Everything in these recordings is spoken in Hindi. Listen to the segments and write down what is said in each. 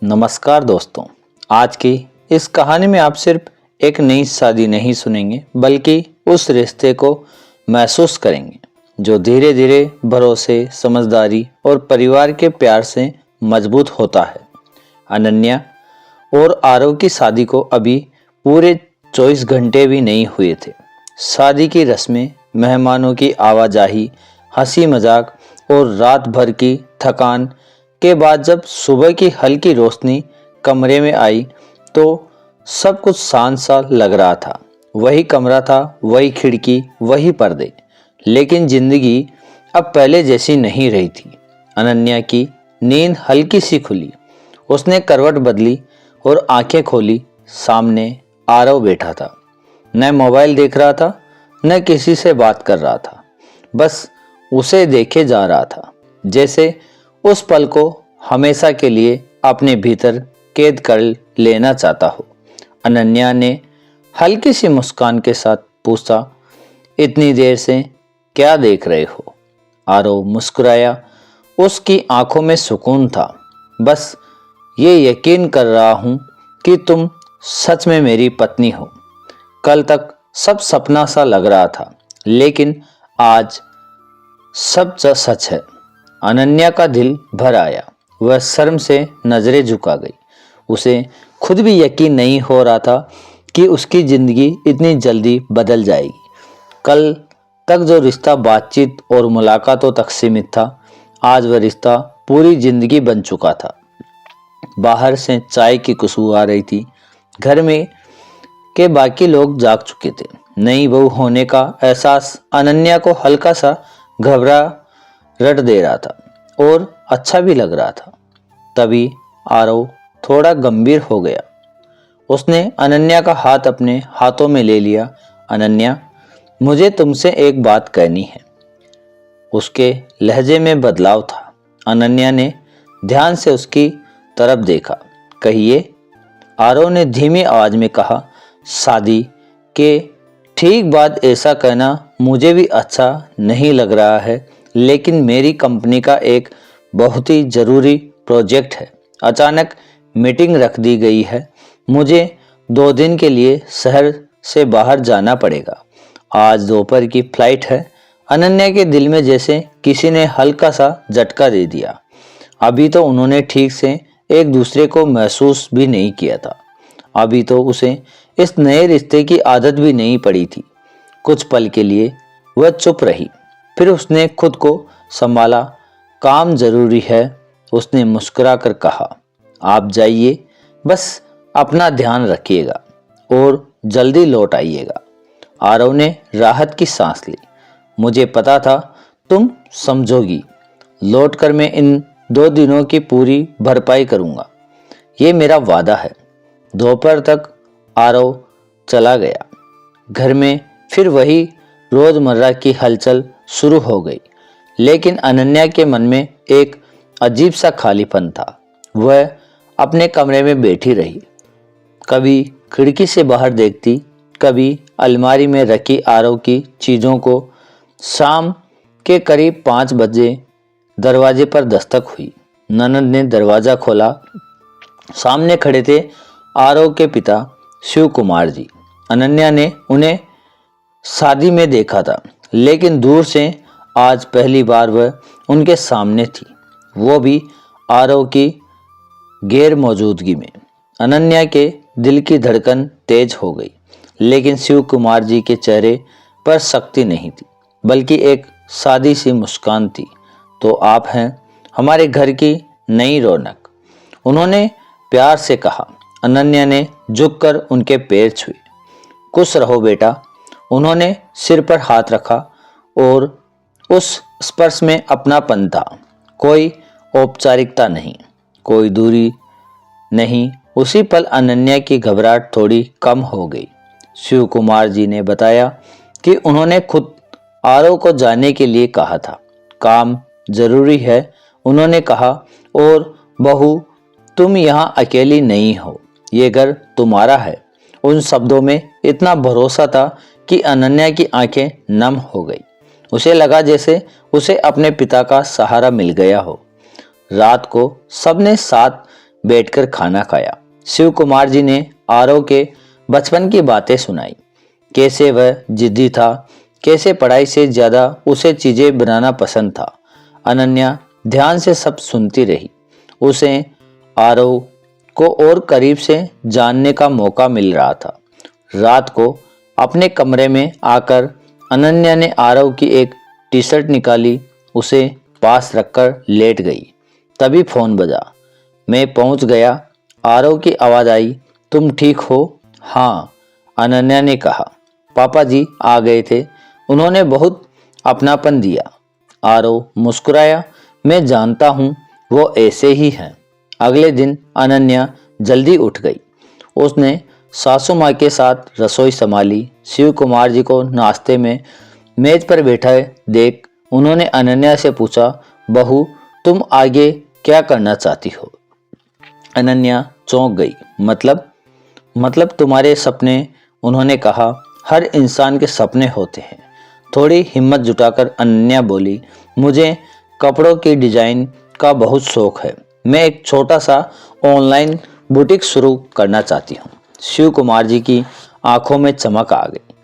नमस्कार दोस्तों, आज की इस कहानी में आप सिर्फ एक नई शादी नहीं सुनेंगे बल्कि उस रिश्ते को महसूस करेंगे जो धीरे धीरे भरोसे, समझदारी और परिवार के प्यार से मजबूत होता है। अनन्या और आरव की शादी को अभी पूरे 24 घंटे भी नहीं हुए थे। शादी की रस्में, मेहमानों की आवाजाही, हंसी मजाक और रात भर की थकान के बाद जब सुबह की हल्की रोशनी कमरे में आई तो सब कुछ शांत सा लग रहा था। वही कमरा था, वही खिड़की, वही पर्दे, लेकिन जिंदगी अब पहले जैसी नहीं रही थी। अनन्या की नींद हल्की सी खुली, उसने करवट बदली और आंखें खोली। सामने आरव बैठा था, न मोबाइल देख रहा था न किसी से बात कर रहा था, बस उसे देखे जा रहा था, जैसे उस पल को हमेशा के लिए अपने भीतर कैद कर लेना चाहता हो। अनन्या ने हल्की सी मुस्कान के साथ पूछा, इतनी देर से क्या देख रहे हो? आरव मुस्कुराया, उसकी आंखों में सुकून था। बस ये यकीन कर रहा हूं कि तुम सच में मेरी पत्नी हो। कल तक सब सपना सा लग रहा था, लेकिन आज सब सच है। अनन्या का दिल भर आया, वह शर्म से नजरें झुका गई। उसे खुद भी यकीन नहीं हो रहा था कि उसकी जिंदगी इतनी जल्दी बदल जाएगी। कल तक जो रिश्ता बातचीत और मुलाकातों तक सीमित था, आज वह रिश्ता पूरी जिंदगी बन चुका था। बाहर से चाय की खुशबू आ रही थी। घर में के बाकी लोग जाग चुके थे। नई बहू होने का एहसास अनन्या को हल्का सा घबरा रट दे रहा था और अच्छा भी लग रहा था। तभी आरव थोड़ा गंभीर हो गया। उसने अनन्या का हाथ अपने हाथों में ले लिया। अनन्या, मुझे तुमसे एक बात कहनी है। उसके लहजे में बदलाव था। अनन्या ने ध्यान से उसकी तरफ देखा। कहिए, आरव ने धीमी आवाज में कहा। शादी के ठीक बाद ऐसा कहना मुझे भी अच्छा नहीं लग रहा है, लेकिन मेरी कंपनी का एक बहुत ही ज़रूरी प्रोजेक्ट है। अचानक मीटिंग रख दी गई है। मुझे 2 दिन के लिए शहर से बाहर जाना पड़ेगा। आज दोपहर की फ्लाइट है। अनन्या के दिल में जैसे किसी ने हल्का सा झटका दे दिया। अभी तो उन्होंने ठीक से एक दूसरे को महसूस भी नहीं किया था। अभी तो उसे इस नए रिश्ते की आदत भी नहीं पड़ी थी। कुछ पल के लिए वह चुप रही, फिर उसने खुद को संभाला। काम जरूरी है, उसने मुस्कुरा कर कहा। आप जाइए, बस अपना ध्यान रखिएगा और जल्दी लौट आइएगा। आरव ने राहत की सांस ली। मुझे पता था तुम समझोगी। लौटकर मैं इन 2 दिनों की पूरी भरपाई करूंगा, ये मेरा वादा है। दोपहर तक आरव चला गया। घर में फिर वही रोजमर्रा की हलचल शुरू हो गई, लेकिन अनन्या के मन में एक अजीब सा खालीपन था। वह अपने कमरे में बैठी रही, कभी खिड़की से बाहर देखती, कभी अलमारी में रखी आरव की चीज़ों को। शाम के करीब 5 बजे दरवाजे पर दस्तक हुई। ननद ने दरवाज़ा खोला। सामने खड़े थे आरव के पिता शिव कुमार जी। अनन्या ने उन्हें शादी में देखा था, लेकिन दूर से आज पहली बार वह उनके सामने थी, वो भी आरव की गैर मौजूदगी में। अनन्या के दिल की धड़कन तेज हो गई, लेकिन शिव कुमार जी के चेहरे पर शक्ति नहीं थी, बल्कि एक सादी सी मुस्कान थी। तो आप हैं हमारे घर की नई रौनक, उन्होंने प्यार से कहा। अनन्या ने झुककर उनके पैर छुए। खुश रहो बेटा। उन्होंने सिर पर हाथ रखा और उस स्पर्श में अपनापन था। कोई औपचारिकता नहीं, कोई दूरी नहीं। उसी पल अनन्या की घबराहट थोड़ी कम हो गई। शिव कुमार जी ने बताया कि उन्होंने खुद आरव को जाने के लिए कहा था। काम जरूरी है, उन्होंने कहा, और बहू तुम यहाँ अकेली नहीं हो, ये घर तुम्हारा है। उन शब्दों में इतना भरोसा था कि अनन्या की आंखें नम हो गई। उसे लगा जैसे उसे अपने पिता का सहारा मिल गया हो। रात को सबने साथ बैठकर खाना खाया। शिव कुमार जी ने आरव के बचपन की बातें सुनाई, कैसे वह जिद्दी था, कैसे पढ़ाई से ज्यादा उसे चीजें बनाना पसंद था। अनन्या ध्यान से सब सुनती रही। उसे आरव को और करीब से जानने का मौका मिल रहा था। रात को अपने कमरे में आकर अनन्या ने आरव की एक टी शर्ट निकाली, उसे पास रखकर लेट गई। तभी फोन बजा। मैं पहुंच गया, आरव की आवाज आई। तुम ठीक हो? हाँ, अनन्या ने कहा। पापा जी आ गए थे, उन्होंने बहुत अपनापन दिया। आरव मुस्कुराया। मैं जानता हूँ वो ऐसे ही हैं। अगले दिन अनन्या जल्दी उठ गई। उसने सासू माँ के साथ रसोई संभाली। शिव कुमार जी को नाश्ते में मेज पर बैठा देख उन्होंने अनन्या से पूछा, बहू तुम आगे क्या करना चाहती हो? अनन्या चौंक गई। मतलब तुम्हारे सपने? उन्होंने कहा, हर इंसान के सपने होते हैं। थोड़ी हिम्मत जुटाकर अनन्या बोली, मुझे कपड़ों की डिजाइन का बहुत शौक है। मैं एक छोटा सा ऑनलाइन बुटीक शुरू करना चाहती हूँ। शिव कुमार जी की आंखों में चमक आ गई।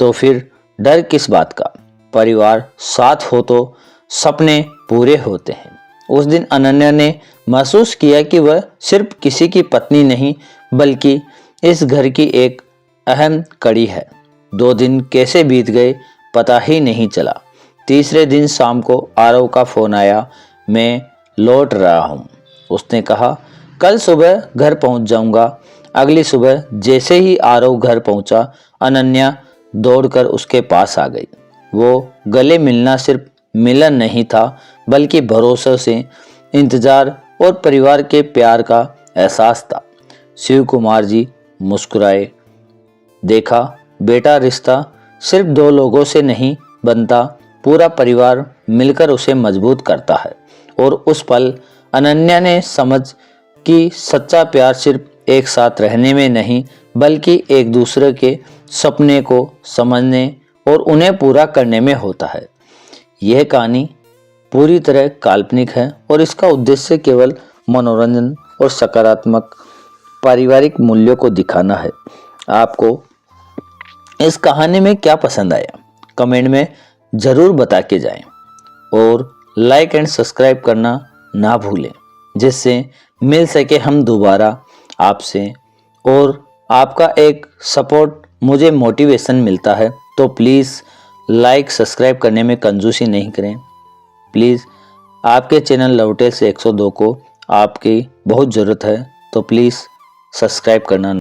तो फिर डर किस बात का? परिवार साथ हो तो सपने पूरे होते हैं। उस दिन अनन्या ने महसूस किया कि वह सिर्फ किसी की पत्नी नहीं बल्कि इस घर की एक अहम कड़ी है। 2 दिन कैसे बीत गए पता ही नहीं चला। तीसरे दिन शाम को आरव का फोन आया। मैं लौट रहा हूँ, उसने कहा। कल सुबह घर पहुँच जाऊँगा। अगली सुबह जैसे ही आरव घर पहुँचा, अनन्या दौड़कर उसके पास आ गई। वो गले मिलना सिर्फ मिलन नहीं था बल्कि भरोसे से इंतजार और परिवार के प्यार का एहसास था। शिव कुमार जी मुस्कुराए। देखा बेटा, रिश्ता सिर्फ 2 लोगों से नहीं बनता, पूरा परिवार मिलकर उसे मजबूत करता है। और उस पल अनन्या ने समझ कि सच्चा प्यार सिर्फ एक साथ रहने में नहीं बल्कि एक दूसरे के सपने को समझने और उन्हें पूरा करने में होता है। यह कहानी पूरी तरह काल्पनिक है और इसका उद्देश्य केवल मनोरंजन और सकारात्मक पारिवारिक मूल्यों को दिखाना है। आपको इस कहानी में क्या पसंद आया कमेंट में ज़रूर बता के जाएं और लाइक एंड सब्सक्राइब करना ना भूलें, जिससे मिल सके हम दोबारा आपसे। और आपका एक सपोर्ट मुझे मोटिवेशन मिलता है, तो प्लीज़ लाइक सब्सक्राइब करने में कंजूसी नहीं करें। प्लीज़ आपके चैनल लवटेल से 102 को आपकी बहुत ज़रूरत है, तो प्लीज़ सब्सक्राइब करना